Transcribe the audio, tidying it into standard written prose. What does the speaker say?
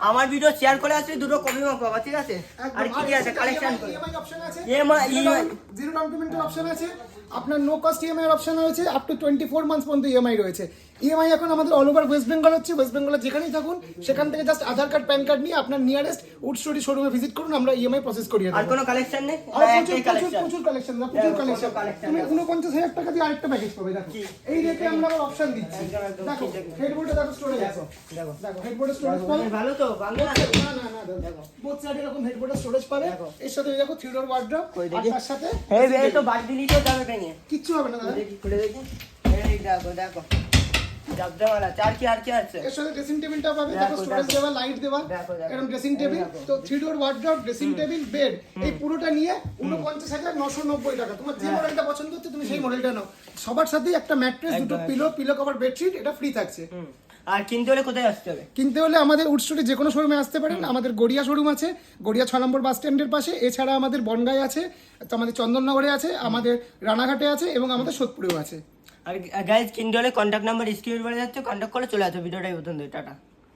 আমার video share করে আসলে দুটো কপি মাখাবো, ঠিক আছে? আর কি কি আছে কালেকশন করে ইএমআই অপশন আছে, EMI জিরো ডাউন পেমেন্টের অপশন আছে, আপনার নো কস্ট ইএমআই এর অপশন রয়েছে, আপ টু 24 মান্থস পর্যন্ত ইএমআই রয়েছে। ইএমআই এখন আমাদের অল ওভার ওয়েস্ট বেঙ্গল হচ্ছে, ওয়েস্ট বেঙ্গলের যেখানেই থাকুন সেখান থেকে জাস্ট আধার কার্ড প্যান কার্ড নিয়ে আপনার নিয়ারেস্ট উড স্টোরি শোরুমে ভিজিট করুন, আমরা ইএমআই প্রসেস করিয়ে আর দেবো। কোনো কালেকশন নেই? আর প্রচুর কালেকশন তুমি 49,000 টাকা দিয়ে আরেকটা প্যাকেজ পাবে। দেখো এই রেটে আমরা আবার অপশন দিচ্ছি। দেখো হেডবোর্ডে দেখো স্টোরেজ আছে, দেখো হেডবোর্ডে স্টোরেজ পাবে। ভালো তো বাংলা না দেখো বোথ সাইডে এরকম হেডবোর্ডে স্টোরেজ পাবে। এর সাথে দেখো 3 ডোর ওয়ার্ড্রপ, আর তার সাথে এই তো বাদ দিলি তো যাবে ভেঙে, কিচ্ছু হবে না দাদা। দেখি খুলে দেখি। এই দেখো জাবদাওয়ালা আর কি আছে? এর সাথে ড্রেসিং টেবিলটা পাবে, দেখো স্টোরেজ দেওয়া, লাইট দেওয়া, এরকম ড্রেসিং টেবিল। তো 3 ডোর ওয়ার্ড্রপ, ড্রেসিং টেবিল, বেড, এই পুরোটা নিয়ে 49,990 টাকা। তোমার যে মডেলটা পছন্দ হচ্ছে তুমি সেই মডেলটা নাও। সবার সাথেই একটা ম্যাট্রেস, দুটো পিলো কভার, বেডশিট, এটা ফ্রি থাকছে। আর কিনতে হলে কোথায় আসতে হবে? কিনতে হলে আমাদের উড স্টোরে যে কোনো শোরুমে আসতে পারেন। আমাদের গড়িয়া শোরুম আছে, গড়িয়া 6 নম্বর বাস স্ট্যান্ডের পাশে। এছাড়া আমাদের বনগাঁয় আছে, তো আমাদের চন্দননগরে আছে, আমাদের রানাঘাটে আছে এবং আমাদের সোদপুরেও আছে। আর গাইজ কিনতে হলে কন্ট্যাক্ট নাম্বার স্ক্রিনে পড়ে যাচ্ছে, কন্ট্যাক্ট করে চলে আসো। ভিডিওটাই পছন্দ, টাটা।